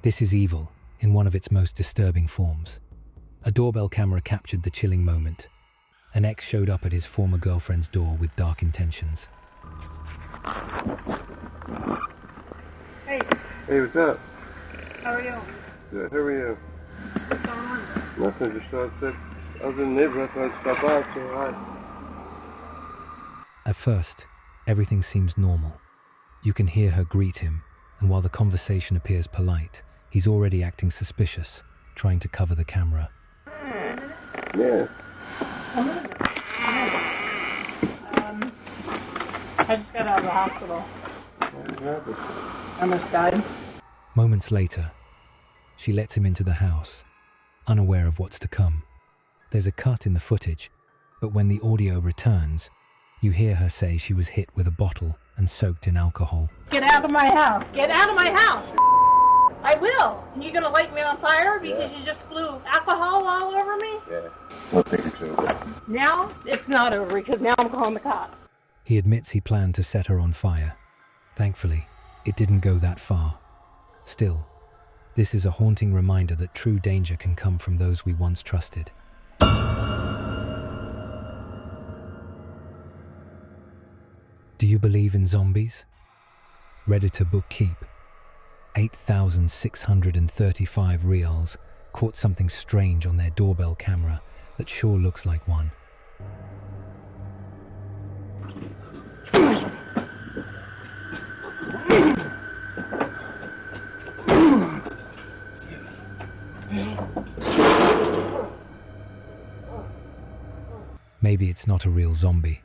This is evil in one of its most disturbing forms. A doorbell camera captured the chilling moment. An ex showed up at his former girlfriend's door with dark intentions. Hey. Hey, what's up? How are you? Good. How are you? What's going on? Nothing. Just thought that I was in the neighborhood. I thought I'd stop by and say hi. At first, everything seems normal. You can hear her greet him, and while the conversation appears polite, he's already acting suspicious, trying to cover the camera. Yeah. I just got out of the hospital. What happened? I almost died. Moments later, she lets him into the house, unaware of what's to come. There's a cut in the footage, but when the audio returns, you hear her say she was hit with a bottle and soaked in alcohol. Get out of my house! Get out of my house! I will! And you gonna light me on fire because you just blew alcohol all over me? Yeah. I'll take it over. Now, it's not over because now I'm calling the cops. He admits he planned to set her on fire. Thankfully, it didn't go that far. Still, this is a haunting reminder that true danger can come from those we once trusted. Do you believe in zombies? Redditor book Keep, 8,635 reals, caught something strange on their doorbell camera that sure looks like one. Maybe it's not a real zombie,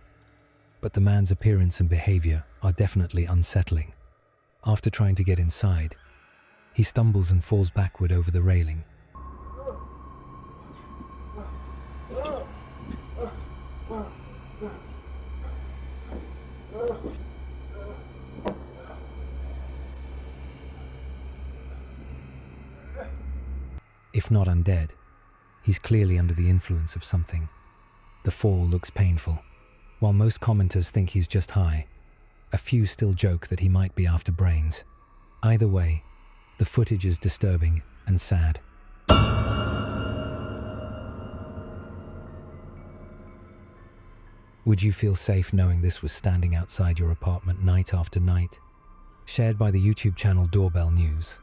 but the man's appearance and behavior are definitely unsettling. After trying to get inside, he stumbles and falls backward over the railing. If not undead, he's clearly under the influence of something. The fall looks painful. While most commenters think he's just high, a few still joke that he might be after brains. Either way, the footage is disturbing and sad. Would you feel safe knowing this was standing outside your apartment night after night? Shared by the YouTube channel Doorbell News.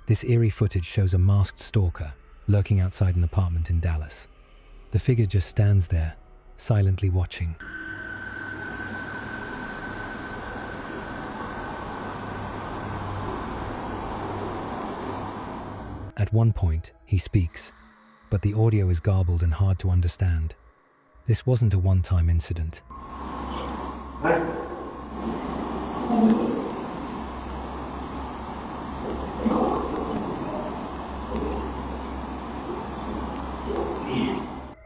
This eerie footage shows a masked stalker lurking outside an apartment in Dallas. The figure just stands there, silently watching. At one point, he speaks, but the audio is garbled and hard to understand. This wasn't a one-time incident.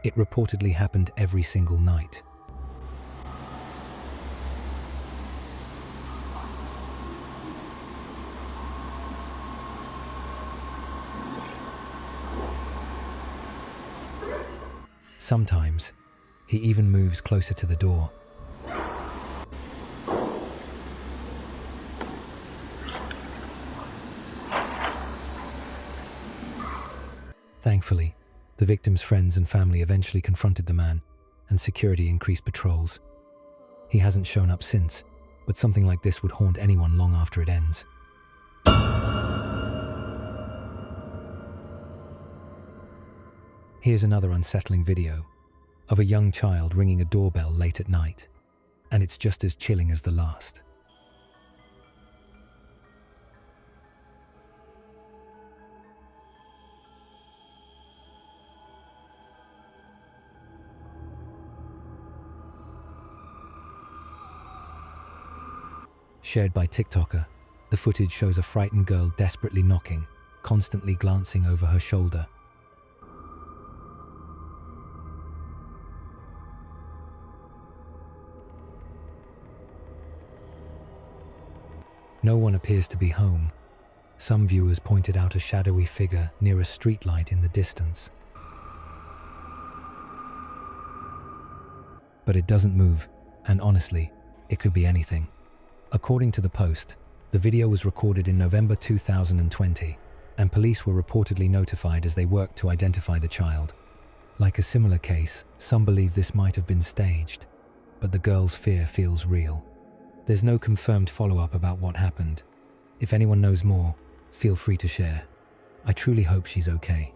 It reportedly happened every single night. Sometimes, he even moves closer to the door. Thankfully, the victim's friends and family eventually confronted the man, and security increased patrols. He hasn't shown up since, but something like this would haunt anyone long after it ends. Here's another unsettling video of a young child ringing a doorbell late at night, and it's just as chilling as the last. Shared by TikToker, the footage shows a frightened girl desperately knocking, constantly glancing over her shoulder. No one appears to be home. Some viewers pointed out a shadowy figure near a streetlight in the distance. But it doesn't move, and honestly, it could be anything. According to the post, the video was recorded in November 2020, and police were reportedly notified as they worked to identify the child. Like a similar case, some believe this might have been staged, but the girl's fear feels real. There's no confirmed follow-up about what happened. If anyone knows more, feel free to share. I truly hope she's okay.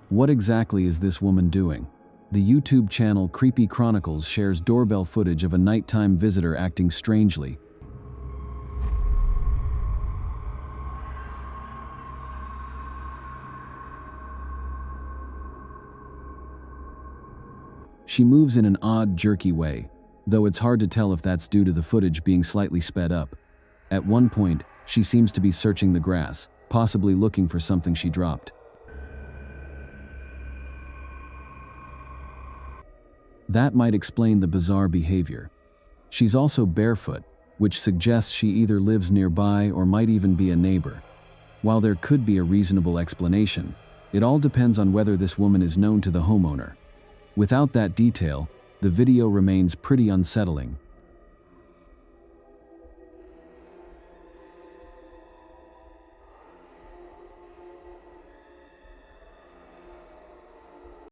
What exactly is this woman doing? The YouTube channel Creepy Chronicles shares doorbell footage of a nighttime visitor acting strangely. She moves in an odd, jerky way, though it's hard to tell if that's due to the footage being slightly sped up. At one point, she seems to be searching the grass, possibly looking for something she dropped. That might explain the bizarre behavior. She's also barefoot, which suggests she either lives nearby or might even be a neighbor. While there could be a reasonable explanation, it all depends on whether this woman is known to the homeowner. Without that detail, the video remains pretty unsettling.